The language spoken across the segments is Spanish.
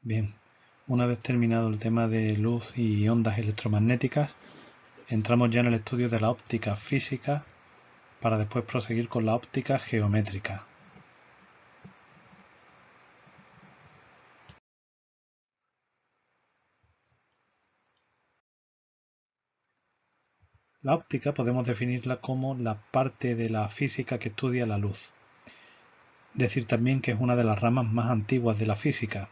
Bien, una vez terminado el tema de luz y ondas electromagnéticas, entramos ya en el estudio de la óptica física para después proseguir con la óptica geométrica. La óptica podemos definirla como la parte de la física que estudia la luz. Decir también que es una de las ramas más antiguas de la física.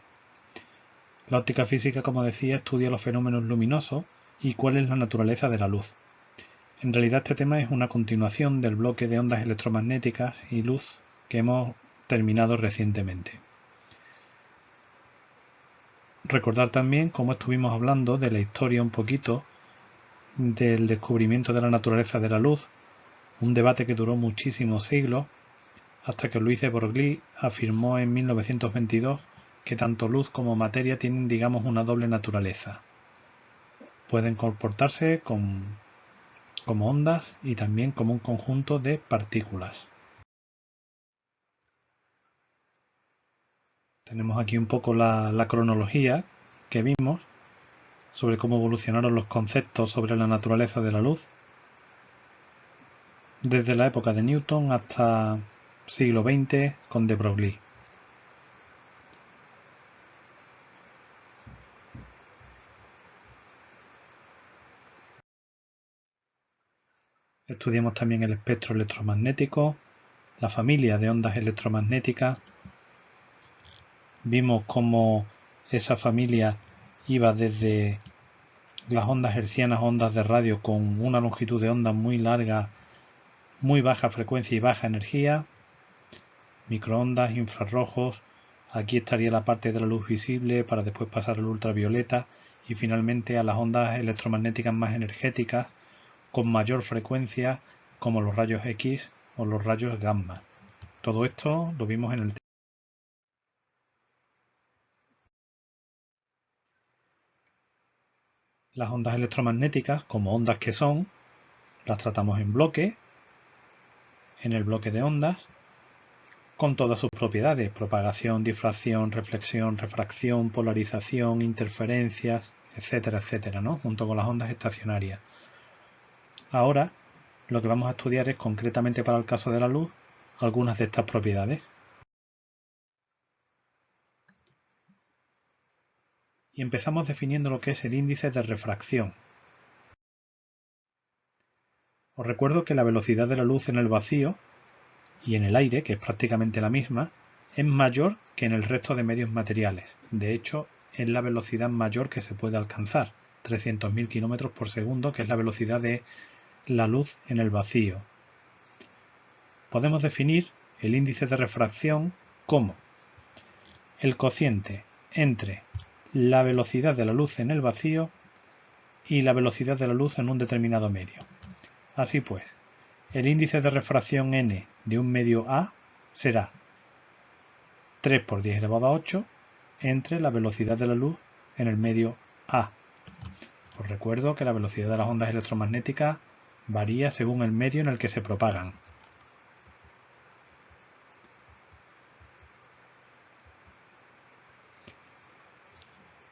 La óptica física, como decía, estudia los fenómenos luminosos y cuál es la naturaleza de la luz. En realidad este tema es una continuación del bloque de ondas electromagnéticas y luz que hemos terminado recientemente. Recordar también cómo estuvimos hablando de la historia un poquito del descubrimiento de la naturaleza de la luz, un debate que duró muchísimos siglos, hasta que Louis de Broglie afirmó en 1922 que tanto luz como materia tienen, digamos, una doble naturaleza. Pueden comportarse como ondas y también como un conjunto de partículas. Tenemos aquí un poco la cronología que vimos sobre cómo evolucionaron los conceptos sobre la naturaleza de la luz, desde la época de Newton hasta siglo XX con de Broglie. Estudiamos también el espectro electromagnético, la familia de ondas electromagnéticas. Vimos cómo esa familia iba desde las ondas hertzianas a ondas de radio con una longitud de onda muy larga, muy baja frecuencia y baja energía, microondas, infrarrojos. Aquí estaría la parte de la luz visible para después pasar al ultravioleta y finalmente a las ondas electromagnéticas más energéticas con mayor frecuencia como los rayos X o los rayos gamma. Todo esto lo vimos en el tema. Las ondas electromagnéticas, como ondas que son, las tratamos en bloque, en el bloque de ondas, con todas sus propiedades: propagación, difracción, reflexión, refracción, polarización, interferencias, etcétera, etcétera, ¿no? Junto con las ondas estacionarias. Ahora lo que vamos a estudiar es, concretamente para el caso de la luz, algunas de estas propiedades. Y empezamos definiendo lo que es el índice de refracción. Os recuerdo que la velocidad de la luz en el vacío y en el aire, que es prácticamente la misma, es mayor que en el resto de medios materiales. De hecho, es la velocidad mayor que se puede alcanzar, 300.000 km por segundo, que es la velocidad de la luz en el vacío. Podemos definir el índice de refracción como el cociente entre la velocidad de la luz en el vacío y la velocidad de la luz en un determinado medio. Así pues, el índice de refracción n de un medio A será 3 por 10 elevado a 8 entre la velocidad de la luz en el medio A. Os recuerdo que la velocidad de las ondas electromagnéticas varía según el medio en el que se propagan.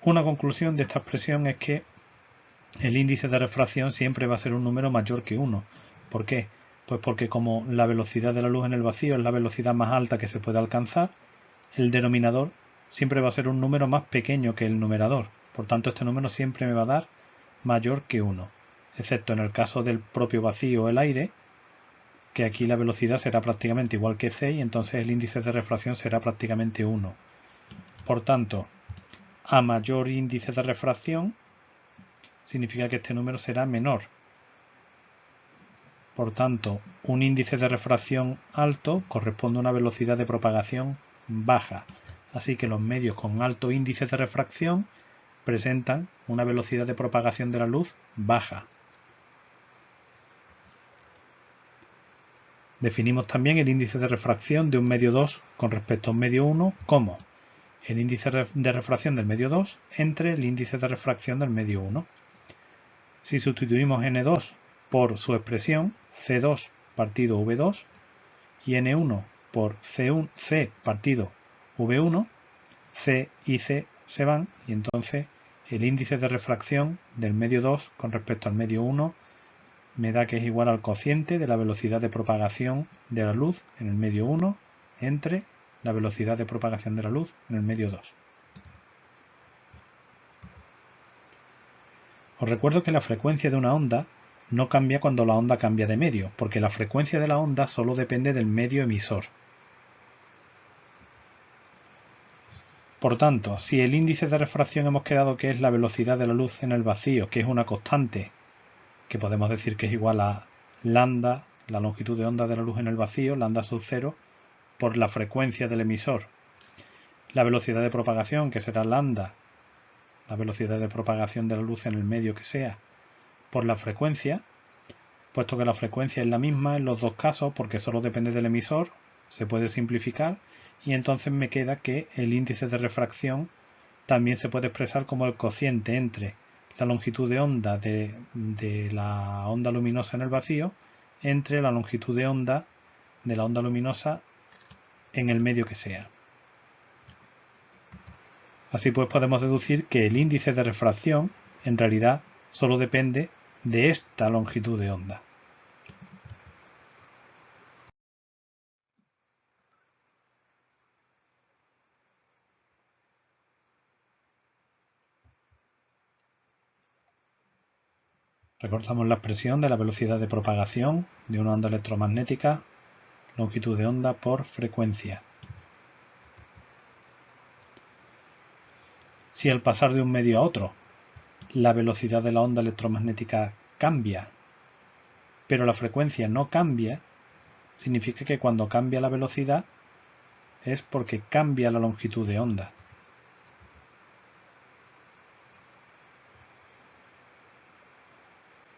Una conclusión de esta expresión es que el índice de refracción siempre va a ser un número mayor que 1. ¿Por qué? Pues porque como la velocidad de la luz en el vacío es la velocidad más alta que se puede alcanzar, el denominador siempre va a ser un número más pequeño que el numerador. Por tanto, este número siempre me va a dar mayor que 1, excepto en el caso del propio vacío o el aire, que aquí la velocidad será prácticamente igual que c y entonces el índice de refracción será prácticamente 1. Por tanto, a mayor índice de refracción significa que este número será menor. Por tanto, un índice de refracción alto corresponde a una velocidad de propagación baja. Así que los medios con alto índice de refracción presentan una velocidad de propagación de la luz baja. Definimos también el índice de refracción de un medio 2 con respecto a un medio 1 como el índice de refracción del medio 2 entre el índice de refracción del medio 1. Si sustituimos n2 por su expresión c2 partido v2 y n1 por c partido v1, c y c se van y entonces el índice de refracción del medio 2 con respecto al medio 1 me da que es igual al cociente de la velocidad de propagación de la luz en el medio 1 entre la velocidad de propagación de la luz en el medio 2. Os recuerdo que la frecuencia de una onda no cambia cuando la onda cambia de medio, porque la frecuencia de la onda solo depende del medio emisor. Por tanto, si el índice de refracción hemos quedado que es la velocidad de la luz en el vacío, que es una constante, que podemos decir que es igual a lambda, la longitud de onda de la luz en el vacío, lambda sub 0, por la frecuencia del emisor. La velocidad de propagación, que será lambda, la velocidad de propagación de la luz en el medio que sea, por la frecuencia, puesto que la frecuencia es la misma en los dos casos porque solo depende del emisor, se puede simplificar y entonces me queda que el índice de refracción también se puede expresar como el cociente entre la longitud de onda de la onda luminosa en el vacío entre la longitud de onda de la onda luminosa en el medio que sea. Así pues podemos deducir que el índice de refracción en realidad solo depende de esta longitud de onda. Recordamos la expresión de la velocidad de propagación de una onda electromagnética, longitud de onda por frecuencia. Si al pasar de un medio a otro, la velocidad de la onda electromagnética cambia, pero la frecuencia no cambia, significa que cuando cambia la velocidad es porque cambia la longitud de onda.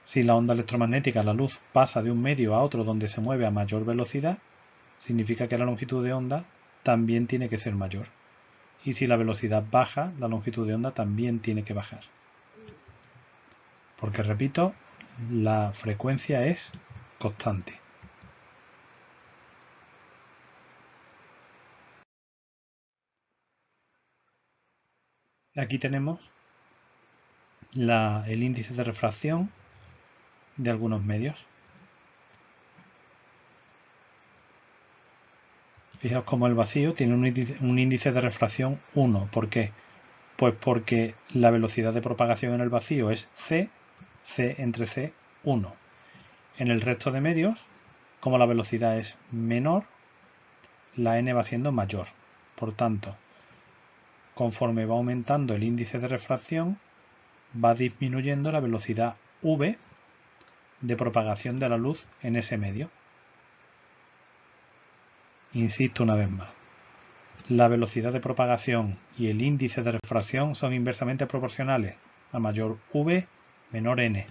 Si la onda electromagnética, la luz, pasa de un medio a otro donde se mueve a mayor velocidad, significa que la longitud de onda también tiene que ser mayor. Y si la velocidad baja, la longitud de onda también tiene que bajar. Porque, repito, la frecuencia es constante. Aquí tenemos el índice de refracción de algunos medios. Fijaos cómo el vacío tiene un índice de refracción 1. ¿Por qué? Pues porque la velocidad de propagación en el vacío es c entre c, 1. En el resto de medios, como la velocidad es menor, la n va siendo mayor. Por tanto, conforme va aumentando el índice de refracción, va disminuyendo la velocidad v de propagación de la luz en ese medio. Insisto una vez más, la velocidad de propagación y el índice de refracción son inversamente proporcionales. A mayor v, menor n.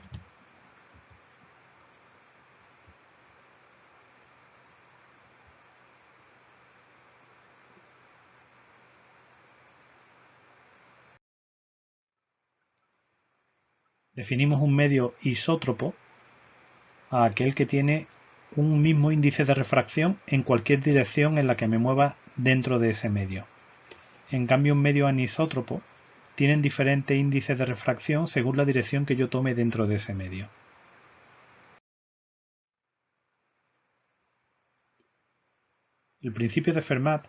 Definimos un medio isótropo a aquel que tiene un mismo índice de refracción en cualquier dirección en la que me mueva dentro de ese medio. En cambio, un medio anisótropo tienen diferentes índices de refracción según la dirección que yo tome dentro de ese medio. El principio de Fermat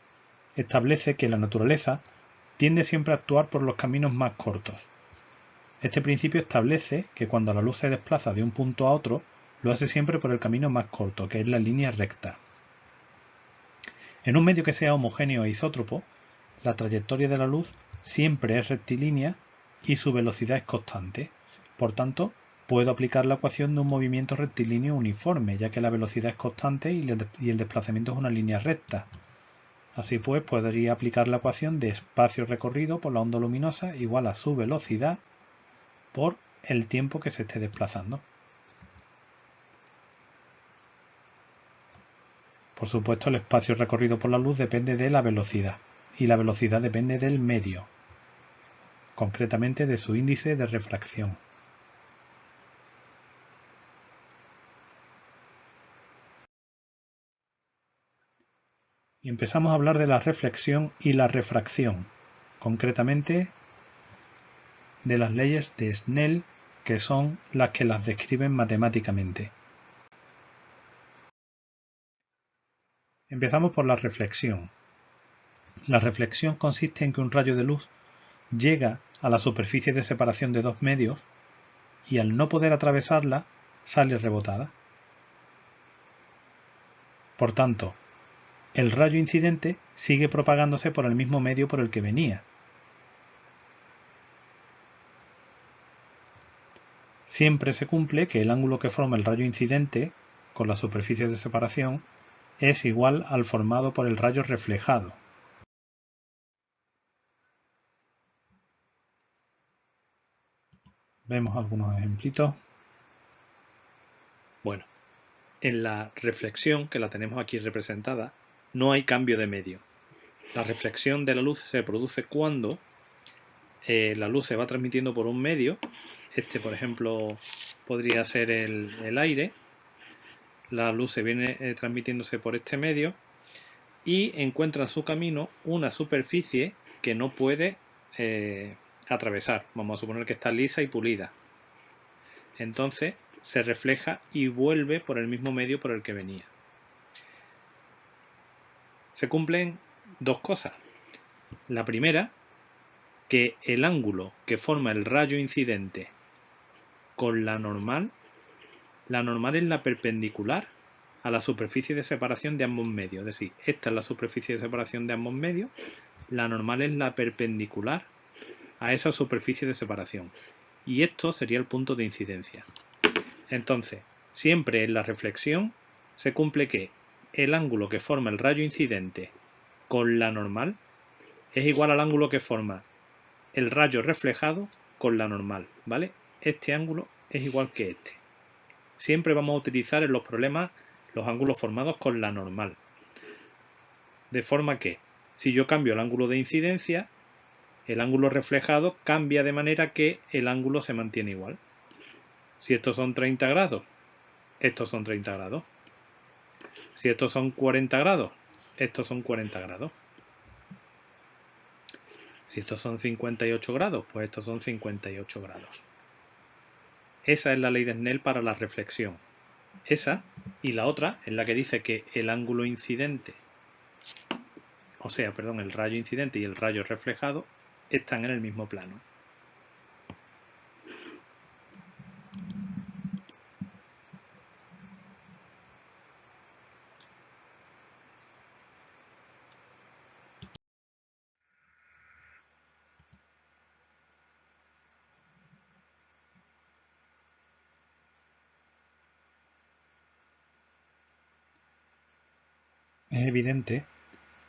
establece que la naturaleza tiende siempre a actuar por los caminos más cortos. Este principio establece que cuando la luz se desplaza de un punto a otro, lo hace siempre por el camino más corto, que es la línea recta. En un medio que sea homogéneo e isótropo, la trayectoria de la luz siempre es rectilínea y su velocidad es constante. Por tanto, puedo aplicar la ecuación de un movimiento rectilíneo uniforme, ya que la velocidad es constante y el desplazamiento es una línea recta. Así pues, podría aplicar la ecuación de espacio recorrido por la onda luminosa igual a su velocidad por el tiempo que se esté desplazando. Por supuesto, el espacio recorrido por la luz depende de la velocidad, y la velocidad depende del medio, concretamente de su índice de refracción. Y empezamos a hablar de la reflexión y la refracción, concretamente de las leyes de Snell, que son las que las describen matemáticamente. Empezamos por la reflexión. La reflexión consiste en que un rayo de luz llega a la superficie de separación de dos medios y al no poder atravesarla, sale rebotada. Por tanto, el rayo incidente sigue propagándose por el mismo medio por el que venía. Siempre se cumple que el ángulo que forma el rayo incidente con la superficie de separación es igual al formado por el rayo reflejado. Vemos algunos ejemplitos. Bueno, en la reflexión, que la tenemos aquí representada, no hay cambio de medio. La reflexión de la luz se produce cuando la luz se va transmitiendo por un medio. Este, por ejemplo, podría ser el aire. La luz se viene transmitiéndose por este medio y encuentra en su camino una superficie que no puede atravesar. Vamos a suponer que está lisa y pulida. Entonces se refleja y vuelve por el mismo medio por el que venía. Se cumplen dos cosas. La primera, que el ángulo que forma el rayo incidente con la normal es la perpendicular a la superficie de separación de ambos medios. Es decir, esta es la superficie de separación de ambos medios, la normal es la perpendicular a esa superficie de separación. Y esto sería el punto de incidencia. Entonces, siempre en la reflexión se cumple que el ángulo que forma el rayo incidente con la normal es igual al ángulo que forma el rayo reflejado con la normal, ¿vale? Este ángulo es igual que este. Siempre vamos a utilizar en los problemas los ángulos formados con la normal. De forma que, si yo cambio el ángulo de incidencia, el ángulo reflejado cambia de manera que el ángulo se mantiene igual. Si estos son 30 grados, estos son 30 grados. Si estos son 40 grados, estos son 40 grados. Si estos son 58 grados, pues estos son 58 grados. Esa es la ley de Snell para la reflexión. Esa y la otra es la que dice que el ángulo incidente, el rayo incidente y el rayo reflejado están en el mismo plano. Es evidente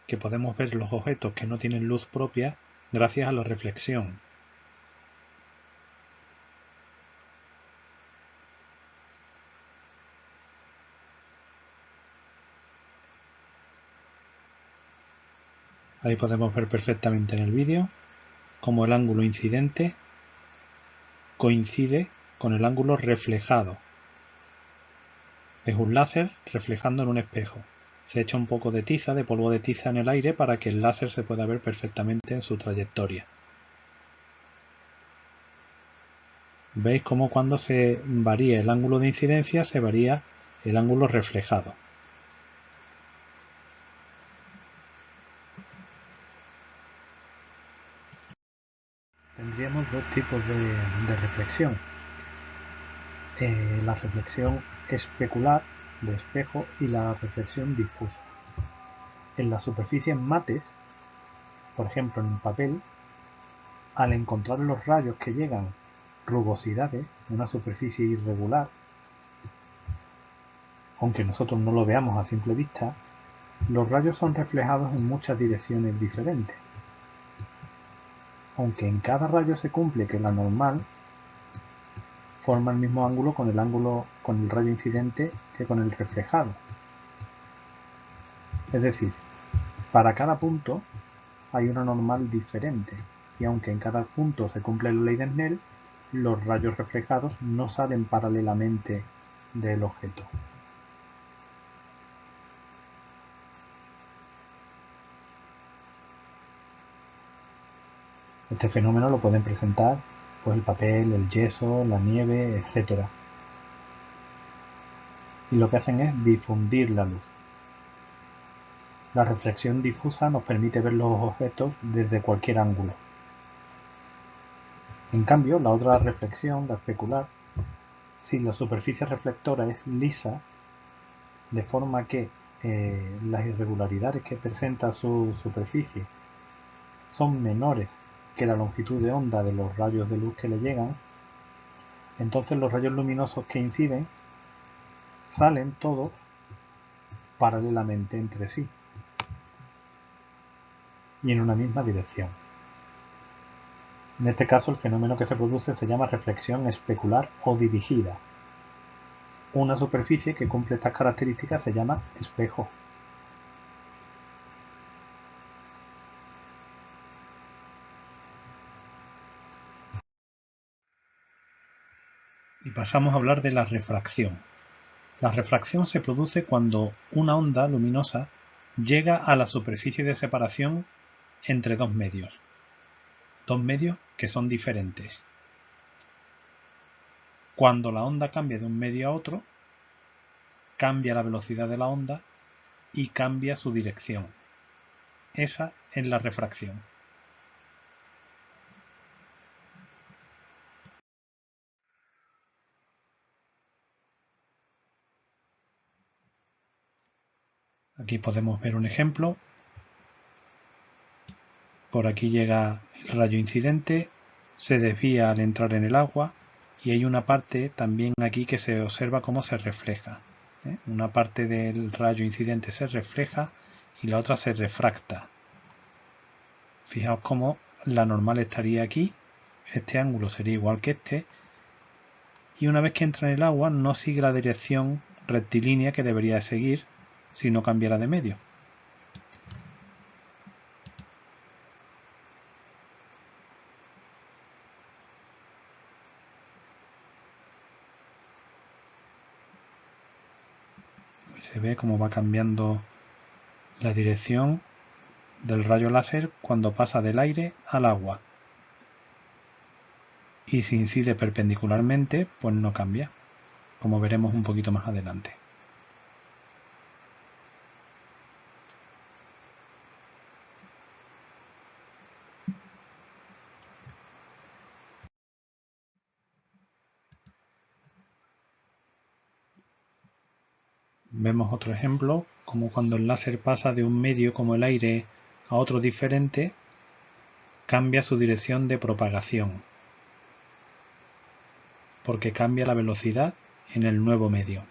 que podemos ver los objetos que no tienen luz propia gracias a la reflexión. Ahí podemos ver perfectamente en el vídeo cómo el ángulo incidente coincide con el ángulo reflejado. Es un láser reflejando en un espejo. Se echa un poco de tiza, de polvo de tiza en el aire para que el láser se pueda ver perfectamente en su trayectoria. Veis cómo cuando se varía el ángulo de incidencia se varía el ángulo reflejado. Tendríamos dos tipos de reflexión. La reflexión especular de espejo y la reflexión difusa. En las superficies mates, por ejemplo en el papel, al encontrar los rayos que llegan rugosidades, una superficie irregular, aunque nosotros no lo veamos a simple vista, los rayos son reflejados en muchas direcciones diferentes. Aunque en cada rayo se cumple que la normal forma el mismo ángulo con el rayo incidente que con el reflejado. Es decir, para cada punto hay una normal diferente, y aunque en cada punto se cumple la ley de Snell, los rayos reflejados no salen paralelamente del objeto. Este fenómeno lo pueden presentar pues el papel, el yeso, la nieve, etc. Y lo que hacen es difundir la luz. La reflexión difusa nos permite ver los objetos desde cualquier ángulo. En cambio, la otra reflexión, la especular, si la superficie reflectora es lisa, de forma que las irregularidades que presenta su superficie son menores que la longitud de onda de los rayos de luz que le llegan, entonces los rayos luminosos que inciden salen todos paralelamente entre sí y en una misma dirección. En este caso, el fenómeno que se produce se llama reflexión especular o dirigida. Una superficie que cumple estas características se llama espejo. Y pasamos a hablar de la refracción. La refracción se produce cuando una onda luminosa llega a la superficie de separación entre dos medios que son diferentes. Cuando la onda cambia de un medio a otro, cambia la velocidad de la onda y cambia su dirección. Esa es la refracción. Aquí podemos ver un ejemplo. Por aquí llega el rayo incidente, se desvía al entrar en el agua y hay una parte también aquí que se observa cómo se refleja. Una parte del rayo incidente se refleja y la otra se refracta. Fijaos cómo la normal estaría aquí, este ángulo sería igual que este, y una vez que entra en el agua no sigue la dirección rectilínea que debería seguir si no cambiara de medio. Se ve cómo va cambiando la dirección del rayo láser cuando pasa del aire al agua. Y si incide perpendicularmente, pues no cambia, como veremos un poquito más adelante. Vemos otro ejemplo, como cuando el láser pasa de un medio como el aire a otro diferente, cambia su dirección de propagación, porque cambia la velocidad en el nuevo medio.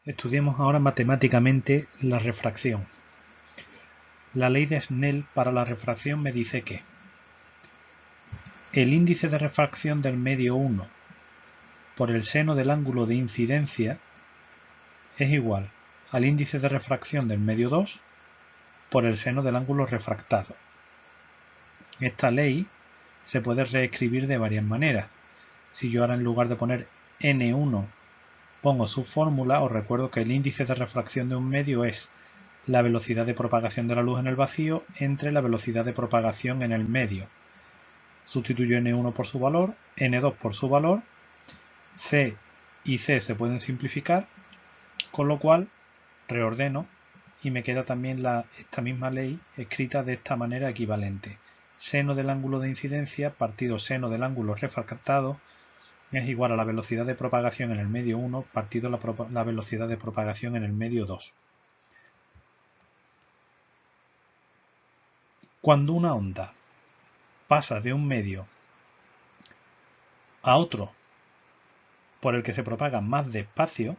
Estudiemos ahora matemáticamente la refracción. La ley de Snell para la refracción me dice que el índice de refracción del medio 1 por el seno del ángulo de incidencia es igual al índice de refracción del medio 2 por el seno del ángulo refractado. Esta ley se puede reescribir de varias maneras. Si yo ahora en lugar de poner n1 pongo su fórmula, os recuerdo que el índice de refracción de un medio es la velocidad de propagación de la luz en el vacío entre la velocidad de propagación en el medio. Sustituyo n1 por su valor, n2 por su valor, c y c se pueden simplificar, con lo cual reordeno y me queda también esta misma ley escrita de esta manera equivalente. Seno del ángulo de incidencia partido seno del ángulo refractado es igual a la velocidad de propagación en el medio 1 partido la velocidad de propagación en el medio 2. Cuando una onda pasa de un medio a otro por el que se propaga más despacio,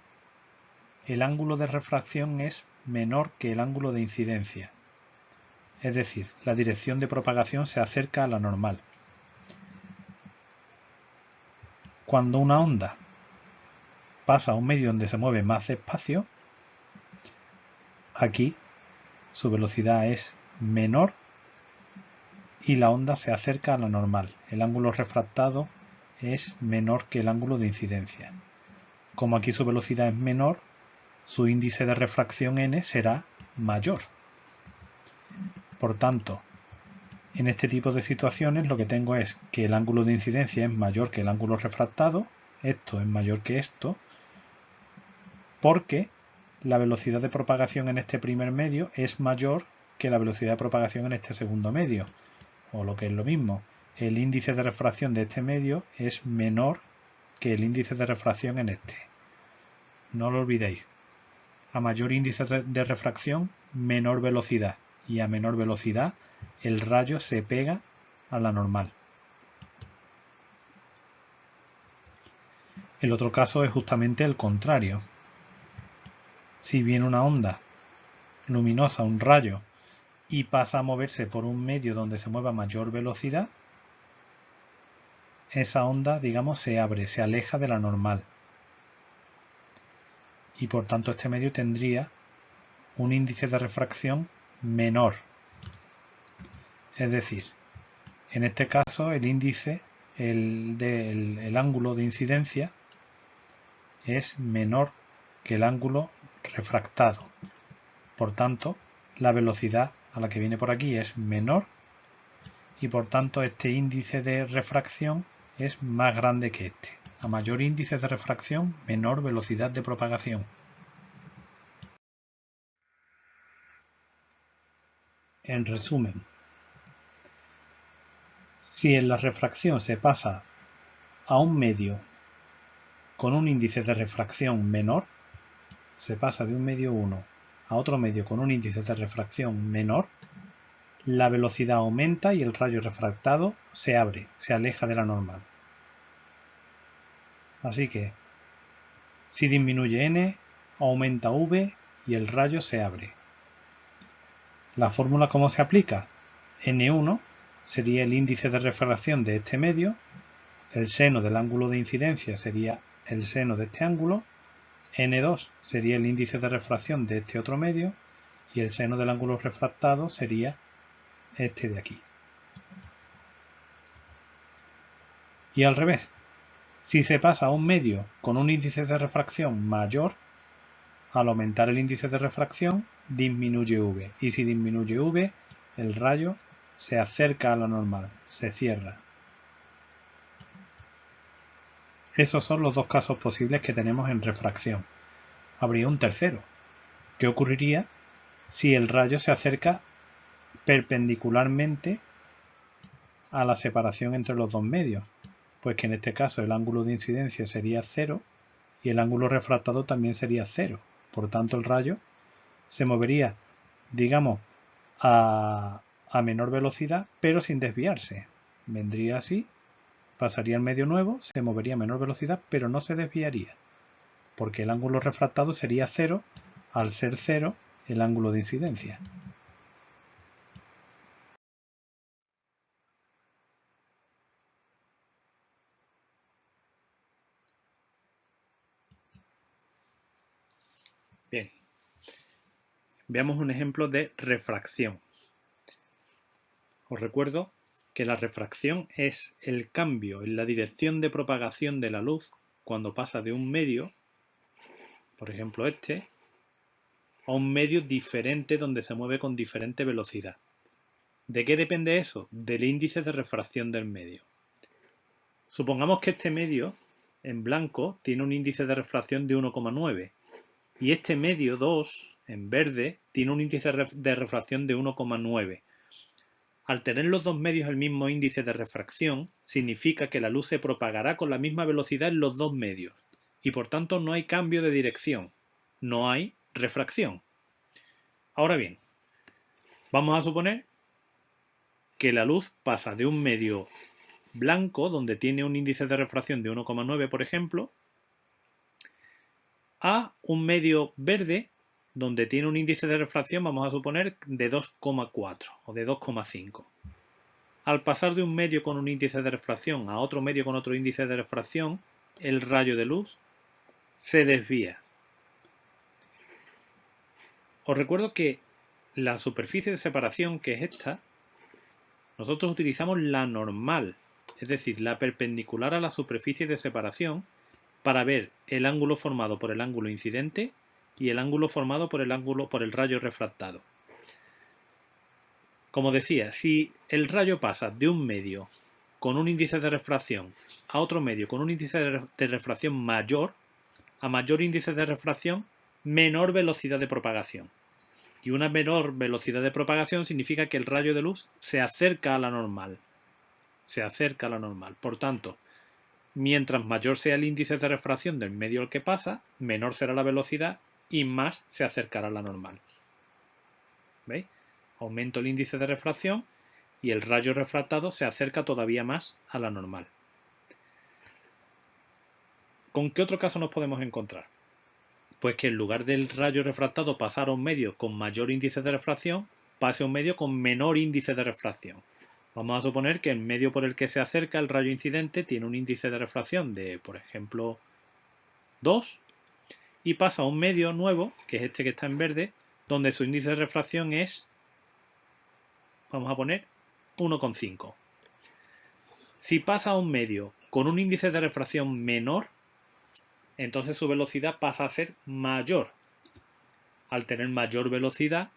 el ángulo de refracción es menor que el ángulo de incidencia. Es decir, la dirección de propagación se acerca a la normal. Cuando una onda pasa a un medio donde se mueve más despacio, aquí su velocidad es menor y la onda se acerca a la normal. El ángulo refractado es menor que el ángulo de incidencia. Como aquí su velocidad es menor, su índice de refracción n será mayor. Por tanto, en este tipo de situaciones lo que tengo es que el ángulo de incidencia es mayor que el ángulo refractado, esto es mayor que esto, porque la velocidad de propagación en este primer medio es mayor que la velocidad de propagación en este segundo medio. O lo que es lo mismo, el índice de refracción de este medio es menor que el índice de refracción en este. No lo olvidéis. A mayor índice de refracción, menor velocidad. Y a menor velocidad, el rayo se pega a la normal. El otro caso es justamente el contrario. Si viene una onda luminosa, un rayo, y pasa a moverse por un medio donde se mueva mayor velocidad, esa onda, digamos, se abre, se aleja de la normal. Y por tanto este medio tendría un índice de refracción menor. Es decir, en este caso el índice, el ángulo de incidencia es menor que el ángulo refractado. Por tanto, la velocidad a la que viene por aquí es menor y por tanto este índice de refracción es más grande que este. A mayor índice de refracción, menor velocidad de propagación. En resumen, si en la refracción se pasa a un medio con un índice de refracción menor, se pasa de un medio 1 a otro medio con un índice de refracción menor, la velocidad aumenta y el rayo refractado se abre, se aleja de la normal. Así que, si disminuye n, aumenta v y el rayo se abre. ¿La fórmula cómo se aplica? N1 sería el índice de refracción de este medio, el seno del ángulo de incidencia sería el seno de este ángulo, N2 sería el índice de refracción de este otro medio y el seno del ángulo refractado sería este de aquí. Y al revés, si se pasa a un medio con un índice de refracción mayor, al aumentar el índice de refracción disminuye v y si disminuye v el rayo se acerca a la normal, se cierra. Esos son los dos casos posibles que tenemos en refracción. Habría un tercero. ¿Qué ocurriría si el rayo se acerca perpendicularmente a la separación entre los dos medios? Pues que en este caso el ángulo de incidencia sería 0 y el ángulo refractado también sería 0. Por tanto el rayo se movería, digamos, a menor velocidad, pero sin desviarse. Vendría así, pasaría el medio nuevo, se movería a menor velocidad, pero no se desviaría. porque el ángulo refractado sería 0 al ser 0 el ángulo de incidencia. Bien, veamos un ejemplo de refracción. Os recuerdo que la refracción es el cambio en la dirección de propagación de la luz cuando pasa de un medio, por ejemplo este, a un medio diferente donde se mueve con diferente velocidad. ¿De qué depende eso? Del índice de refracción del medio. Supongamos que este medio, en blanco, tiene un índice de refracción de 1,9 y este medio, 2, en verde, tiene un índice de refracción de 1,9. Al tener los dos medios el mismo índice de refracción, significa que la luz se propagará con la misma velocidad en los dos medios y por tanto no hay cambio de dirección, no hay refracción. Ahora bien, vamos a suponer que la luz pasa de un medio blanco, donde tiene un índice de refracción de 1,9, por ejemplo, a un medio verde, donde tiene un índice de refracción, vamos a suponer, de 2,4 o de 2,5. Al pasar de un medio con un índice de refracción a otro medio con otro índice de refracción, el rayo de luz se desvía. Os recuerdo que la superficie de separación, que es esta, nosotros utilizamos la normal, es decir, la perpendicular a la superficie de separación, para ver el ángulo formado por el ángulo incidente y el ángulo formado por el rayo refractado. Como decía, si el rayo pasa de un medio con un índice de refracción a otro medio con un índice de refracción mayor, a mayor índice de refracción, menor velocidad de propagación. Y una menor velocidad de propagación significa que el rayo de luz se acerca a la normal. Se acerca a la normal. Por tanto, mientras mayor sea el índice de refracción del medio al que pasa, menor será la velocidad y más se acercará a la normal. ¿Veis? Aumento el índice de refracción y el rayo refractado se acerca todavía más a la normal. ¿Con qué otro caso nos podemos encontrar? Pues que en lugar del rayo refractado pasar a un medio con mayor índice de refracción, pase a un medio con menor índice de refracción. Vamos a suponer que el medio por el que se acerca el rayo incidente tiene un índice de refracción de, por ejemplo, 2 y pasa a un medio nuevo, que es este que está en verde, donde su índice de refracción es, vamos a poner, 1,5. Si pasa a un medio con un índice de refracción menor, entonces su velocidad pasa a ser mayor. Al tener mayor velocidad,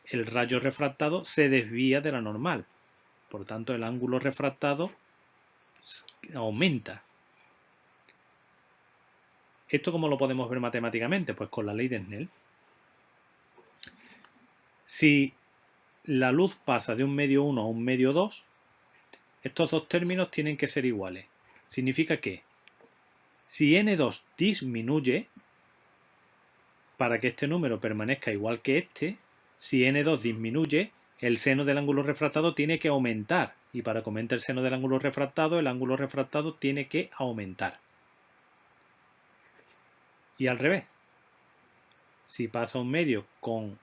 el rayo refractado se desvía de la normal. Por tanto, el ángulo refractado aumenta. ¿Esto cómo lo podemos ver matemáticamente? Pues con la ley de Snell. Si la luz pasa de un medio 1 a un medio 2, estos dos términos tienen que ser iguales. Significa que si n2 disminuye, para que este número permanezca igual que este, si n2 disminuye, el seno del ángulo refractado tiene que aumentar. Y para que aumente el seno del ángulo refractado tiene que aumentar. Y al revés. Si pasa un medio con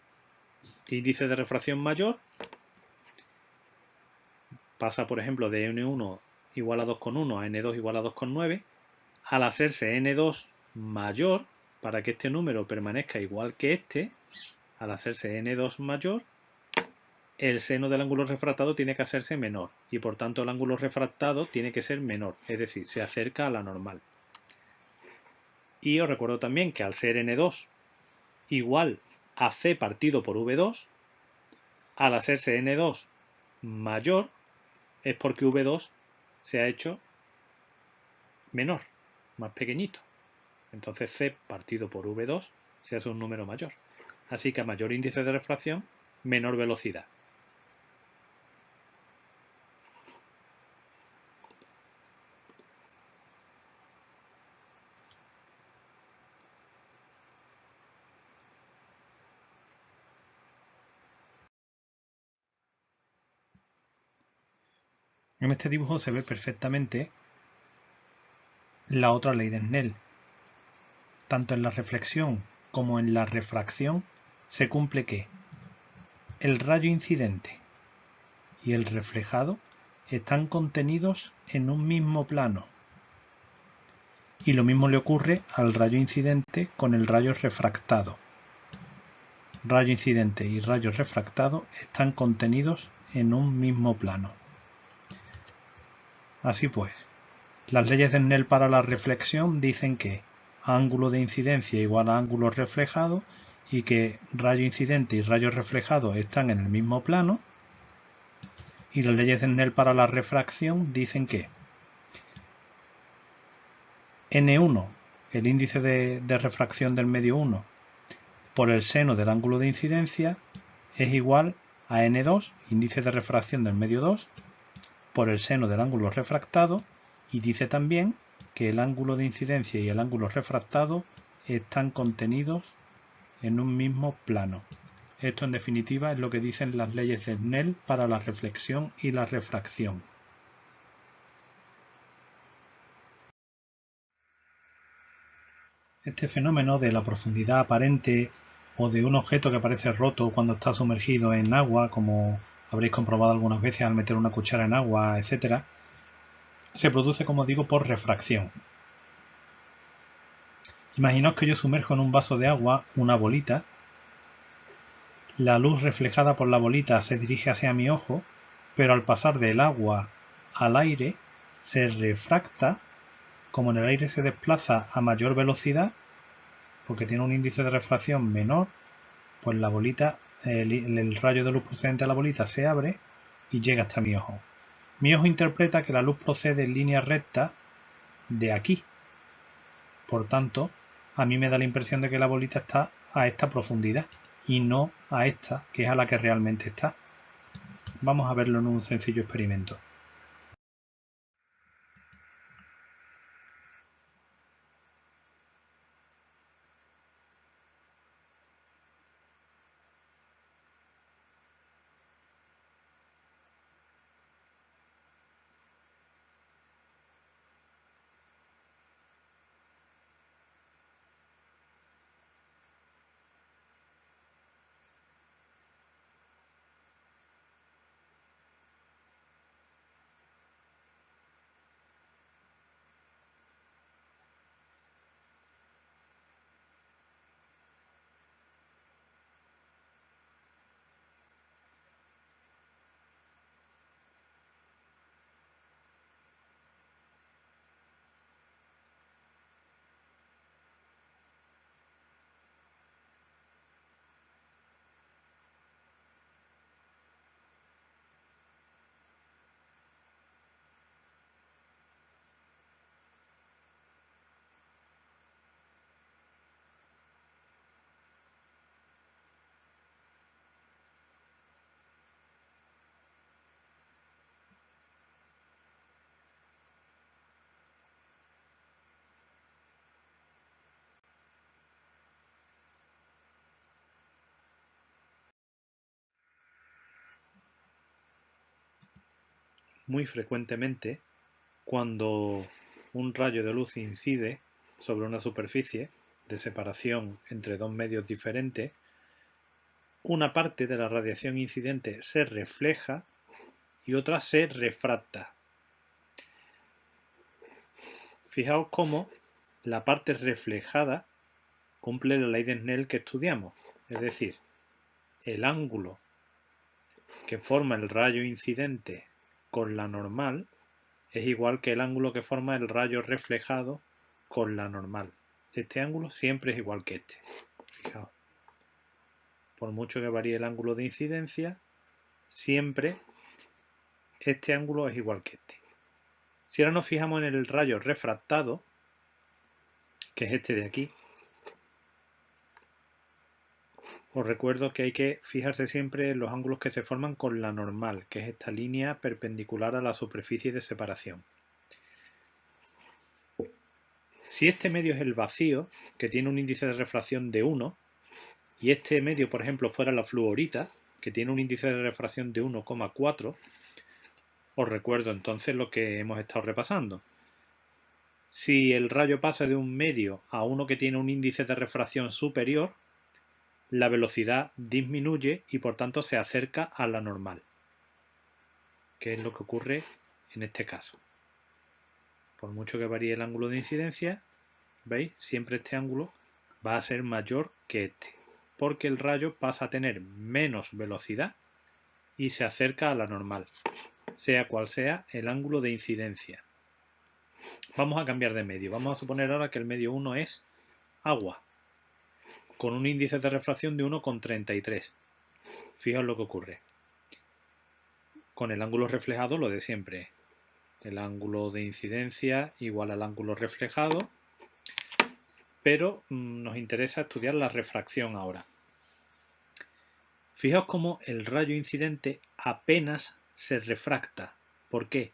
índice de refracción mayor, pasa por ejemplo de n1 igual a 2,1 a n2 igual a 2,9, al hacerse n2 mayor, para que este número permanezca igual que este, al hacerse n2 mayor, el seno del ángulo refractado tiene que hacerse menor y por tanto el ángulo refractado tiene que ser menor, es decir, se acerca a la normal. Y os recuerdo también que al ser n2 igual a c partido por v2, al hacerse n2 mayor es porque v2 se ha hecho menor, más pequeñito. Entonces c partido por v2 se hace un número mayor. Así que a mayor índice de refracción, menor velocidad. En este dibujo se ve perfectamente la otra ley de Snell. tanto en la reflexión como en la refracción se cumple que el rayo incidente y el reflejado están contenidos en un mismo plano. Y lo mismo le ocurre al rayo incidente con el rayo refractado. Rayo incidente y rayo refractado están contenidos en un mismo plano. Así pues, las leyes de Snell para la reflexión dicen que ángulo de incidencia igual a ángulo reflejado y que rayo incidente y rayo reflejado están en el mismo plano. Y las leyes de Snell para la refracción dicen que N1, el índice de refracción del medio 1, por el seno del ángulo de incidencia es igual a N2, índice de refracción del medio 2, por el seno del ángulo refractado, y dice también que el ángulo de incidencia y el ángulo refractado están contenidos en un mismo plano. Esto en definitiva es lo que dicen las leyes de Snell para la reflexión y la refracción. Este fenómeno de la profundidad aparente o de un objeto que parece roto cuando está sumergido en agua, como habréis comprobado algunas veces al meter una cuchara en agua, etc., se produce, como digo, por refracción. Imaginaos que yo sumerjo en un vaso de agua una bolita, la luz reflejada por la bolita se dirige hacia mi ojo, pero al pasar del agua al aire se refracta. Como en el aire se desplaza a mayor velocidad, porque tiene un índice de refracción menor, pues la bolita, el rayo de luz procedente de la bolita se abre y llega hasta mi ojo. Mi ojo interpreta que la luz procede en línea recta de aquí. Por tanto, a mí me da la impresión de que la bolita está a esta profundidad y no a esta, que es a la que realmente está. Vamos a verlo en un sencillo experimento. Muy frecuentemente, cuando un rayo de luz incide sobre una superficie de separación entre dos medios diferentes, una parte de la radiación incidente se refleja y otra se refracta. Fijaos cómo la parte reflejada cumple la ley de Snell que estudiamos, es decir, el ángulo que forma el rayo incidente con la normal es igual que el ángulo que forma el rayo reflejado con la normal. Este ángulo siempre es igual que este. Fijaos. Por mucho que varíe el ángulo de incidencia, siempre este ángulo es igual que este. Si ahora nos fijamos en el rayo refractado, que es este de aquí, os recuerdo que hay que fijarse siempre en los ángulos que se forman con la normal, que es esta línea perpendicular a la superficie de separación. Si este medio es el vacío, que tiene un índice de refracción de 1, y este medio, por ejemplo, fuera la fluorita, que tiene un índice de refracción de 1,4, os recuerdo entonces lo que hemos estado repasando. Si el rayo pasa de un medio a uno que tiene un índice de refracción superior, la velocidad disminuye y por tanto se acerca a la normal, que es lo que ocurre en este caso. Por mucho que varíe el ángulo de incidencia, ¿veis? Siempre este ángulo va a ser mayor que este, porque el rayo pasa a tener menos velocidad y se acerca a la normal, sea cual sea el ángulo de incidencia. Vamos a cambiar de medio. Vamos a suponer ahora que el medio 1 es agua, con un índice de refracción de 1,33. Fijaos lo que ocurre. Con el ángulo reflejado lo de siempre. El ángulo de incidencia igual al ángulo reflejado, pero nos interesa estudiar la refracción ahora. Fijaos cómo el rayo incidente apenas se refracta. ¿Por qué?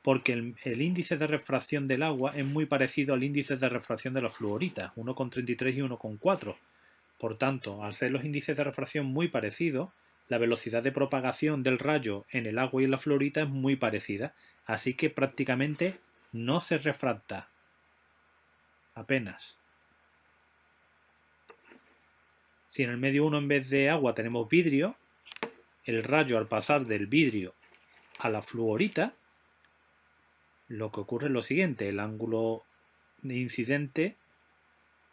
Porque el índice de refracción del agua es muy parecido al índice de refracción de la fluorita, 1,33 y 1,4. Por tanto, al ser los índices de refracción muy parecidos, la velocidad de propagación del rayo en el agua y en la fluorita es muy parecida, así que prácticamente no se refracta. Apenas. Si en el medio 1 en vez de agua tenemos vidrio, el rayo al pasar del vidrio a la fluorita, lo que ocurre es lo siguiente: el ángulo de incidente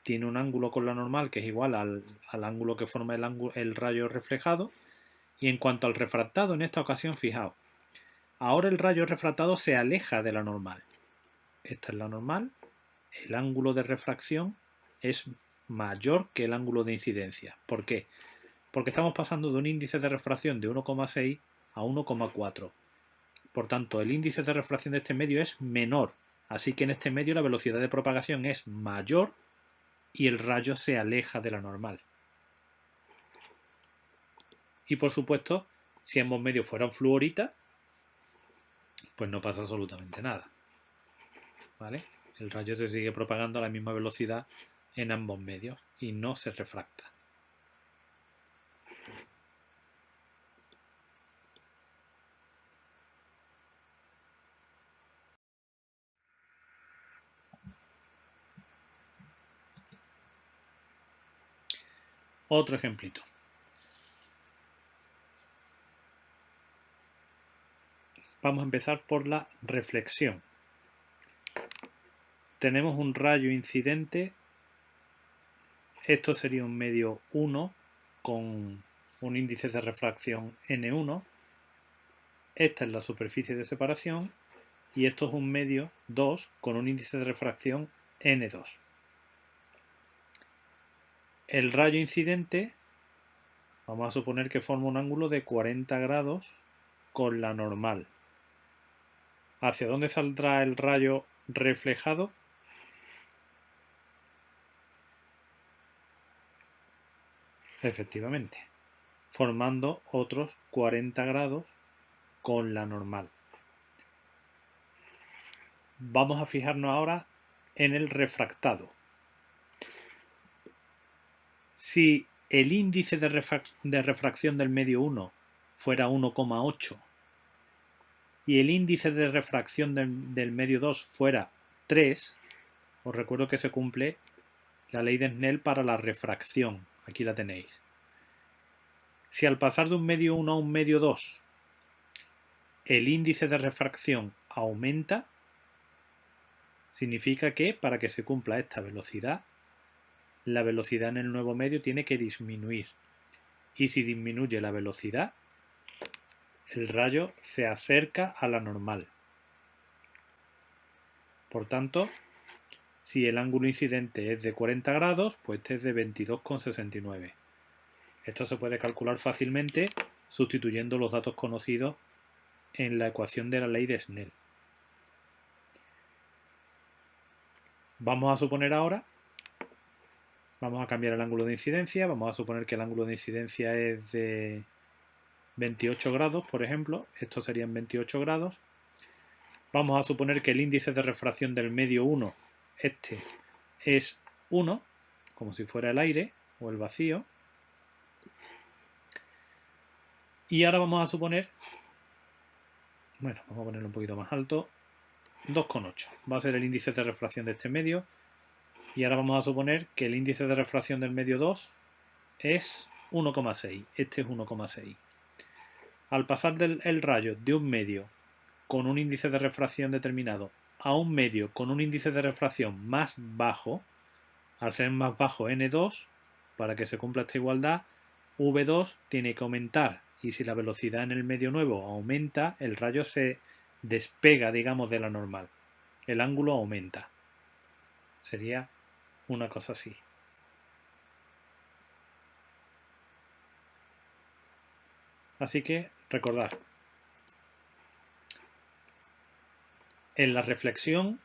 tiene un ángulo con la normal que es igual al ángulo que forma el rayo reflejado, y en cuanto al refractado, en esta ocasión, fijaos, ahora el rayo refractado se aleja de la normal. Esta es la normal, el ángulo de refracción es mayor que el ángulo de incidencia. ¿Por qué? Porque estamos pasando de un índice de refracción de 1,6 a 1,4. Por tanto, el índice de refracción de este medio es menor, así que en este medio la velocidad de propagación es mayor y el rayo se aleja de la normal. Y por supuesto, si ambos medios fueran fluorita, pues no pasa absolutamente nada. ¿Vale? El rayo se sigue propagando a la misma velocidad en ambos medios y no se refracta. Otro ejemplito. Vamos a empezar por la reflexión. Tenemos un rayo incidente. Esto sería un medio 1 con un índice de refracción N1. Esta es la superficie de separación y esto es un medio 2 con un índice de refracción N2. El rayo incidente, vamos a suponer que forma un ángulo de 40 grados con la normal. ¿Hacia dónde saldrá el rayo reflejado? Efectivamente, formando otros 40 grados con la normal. Vamos a fijarnos ahora en el refractado. Si el índice de refracción del medio 1 fuera 1,8 y el índice de refracción del medio 2 fuera 3, os recuerdo que se cumple la ley de Snell para la refracción. Aquí la tenéis. Si al pasar de un medio 1 a un medio 2 el índice de refracción aumenta, significa que para que se cumpla esta velocidad, la velocidad en el nuevo medio tiene que disminuir. Y si disminuye la velocidad, el rayo se acerca a la normal. Por tanto, si el ángulo incidente es de 40 grados, pues este es de 22,69. Esto se puede calcular fácilmente sustituyendo los datos conocidos en la ecuación de la ley de Snell. Vamos a suponer ahora, vamos a cambiar el ángulo de incidencia, vamos a suponer que el ángulo de incidencia es de 28 grados, por ejemplo, estos serían 28 grados. Vamos a suponer que el índice de refracción del medio 1, este, es 1, como si fuera el aire o el vacío. Y ahora vamos a suponer, bueno, vamos a ponerlo un poquito más alto. 2,8. Va a ser el índice de refracción de este medio. Y ahora vamos a suponer que el índice de refracción del medio 2 es 1,6. Este es 1,6. Al pasar el rayo de un medio con un índice de refracción determinado a un medio con un índice de refracción más bajo, al ser más bajo N2, para que se cumpla esta igualdad, V2 tiene que aumentar, y si la velocidad en el medio nuevo aumenta, el rayo se despega, digamos, de la normal. El ángulo aumenta. Sería una cosa así. Así que recordad, en la reflexión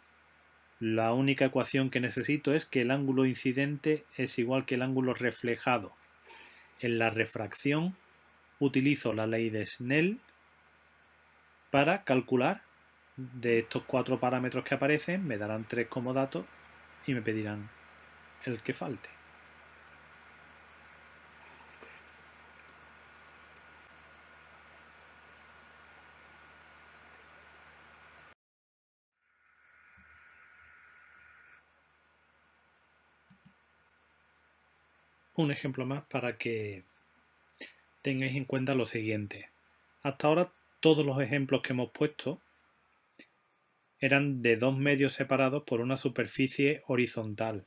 la única ecuación que necesito es que el ángulo incidente es igual que el ángulo reflejado. En la refracción utilizo la ley de Snell para calcular de estos 4 parámetros que aparecen, me darán 3 como datos y me pedirán el que falte. Un ejemplo más para que tengáis en cuenta lo siguiente. Hasta ahora todos los ejemplos que hemos puesto eran de dos medios separados por una superficie horizontal.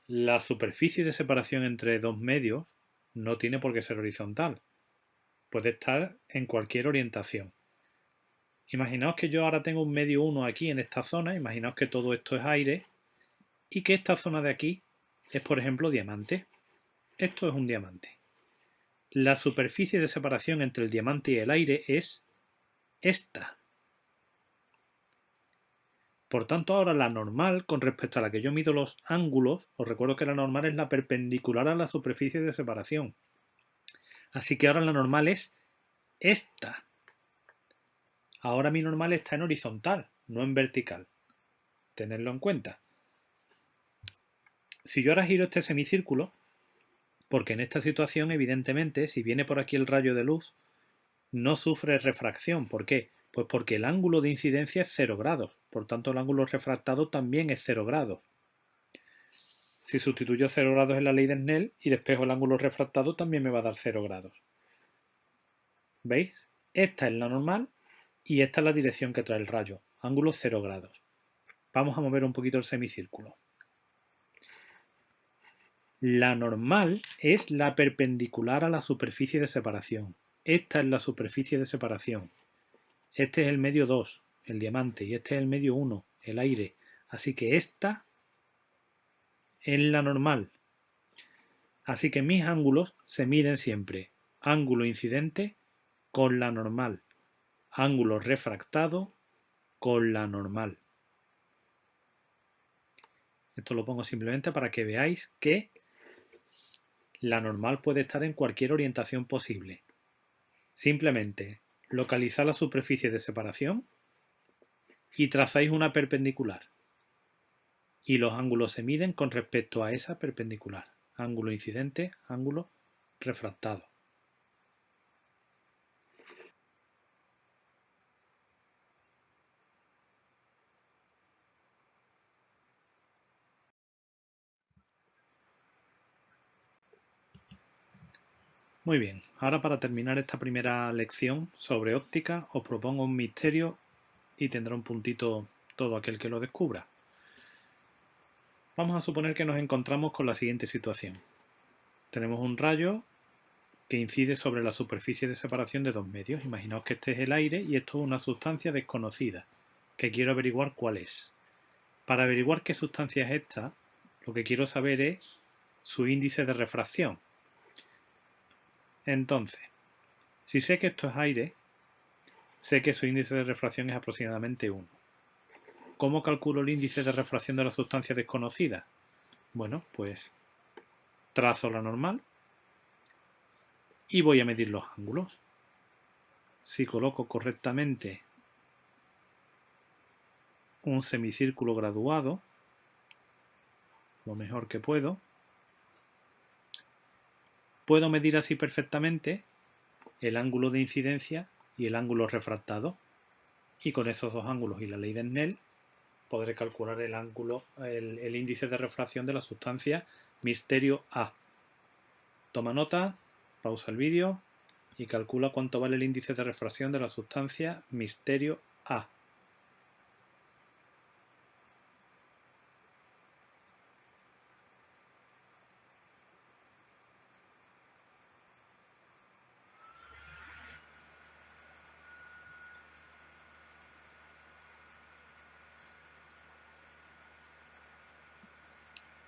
La superficie de separación entre dos medios no tiene por qué ser horizontal. Puede estar en cualquier orientación. Imaginaos que yo ahora tengo un medio 1 aquí en esta zona, imaginaos que todo esto es aire y que esta zona de aquí es, por ejemplo, diamante. Esto es un diamante. La superficie de separación entre el diamante y el aire es esta. Por tanto, ahora la normal, con respecto a la que yo mido los ángulos, os recuerdo que la normal es la perpendicular a la superficie de separación. Así que ahora la normal es esta. Ahora mi normal está en horizontal, no en vertical. Tenedlo en cuenta. Si yo ahora giro este semicírculo, porque en esta situación, evidentemente, si viene por aquí el rayo de luz, no sufre refracción. ¿Por qué? Pues porque el ángulo de incidencia es 0 grados. Por tanto, el ángulo refractado también es 0 grados. Si sustituyo 0 grados en la ley de Snell y despejo el ángulo refractado, también me va a dar 0 grados. ¿Veis? Esta es la normal y esta es la dirección que trae el rayo. Ángulo 0 grados. Vamos a mover un poquito el semicírculo. La normal es la perpendicular a la superficie de separación. Esta es la superficie de separación. Este es el medio 2, el diamante, y este es el medio 1, el aire. Así que esta es la normal. Así que mis ángulos se miden siempre ángulo incidente con la normal, ángulo refractado con la normal. Esto lo pongo simplemente para que veáis que la normal puede estar en cualquier orientación posible. Simplemente localizad la superficie de separación y trazáis una perpendicular. Y los ángulos se miden con respecto a esa perpendicular. Ángulo incidente, ángulo refractado. Muy bien, ahora para terminar esta primera lección sobre óptica os propongo un misterio y tendrá un puntito todo aquel que lo descubra. Vamos a suponer que nos encontramos con la siguiente situación. Tenemos un rayo que incide sobre la superficie de separación de dos medios. Imaginaos que este es el aire y esto es una sustancia desconocida, que quiero averiguar cuál es. Para averiguar qué sustancia es esta, lo que quiero saber es su índice de refracción. Entonces, si sé que esto es aire, sé que su índice de refracción es aproximadamente 1. ¿Cómo calculo el índice de refracción de la sustancia desconocida? Bueno, pues trazo la normal y voy a medir los ángulos. Si coloco correctamente un semicírculo graduado, lo mejor que puedo medir así perfectamente el ángulo de incidencia y el ángulo refractado. Y con esos dos ángulos y la ley de Snell podré calcular el índice de refracción de la sustancia misterio A. Toma nota, pausa el vídeo y calcula cuánto vale el índice de refracción de la sustancia misterio A.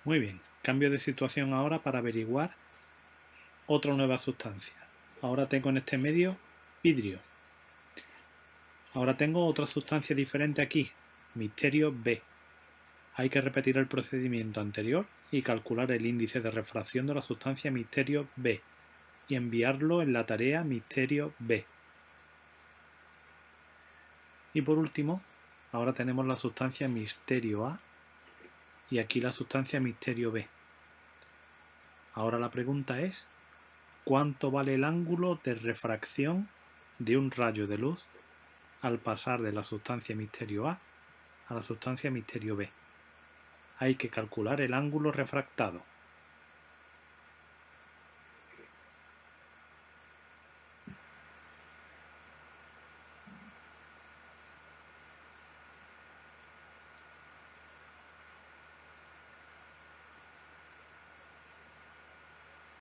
Muy bien, cambio de situación ahora para averiguar otra nueva sustancia. Ahora tengo en este medio vidrio. Ahora tengo otra sustancia diferente aquí, misterio B. Hay que repetir el procedimiento anterior y calcular el índice de refracción de la sustancia misterio B y enviarlo en la tarea misterio B. Y por último, ahora tenemos la sustancia misterio A y aquí la sustancia misterio B. Ahora la pregunta es, ¿cuánto vale el ángulo de refracción de un rayo de luz al pasar de la sustancia misterio A la sustancia misterio B? Hay que calcular el ángulo refractado.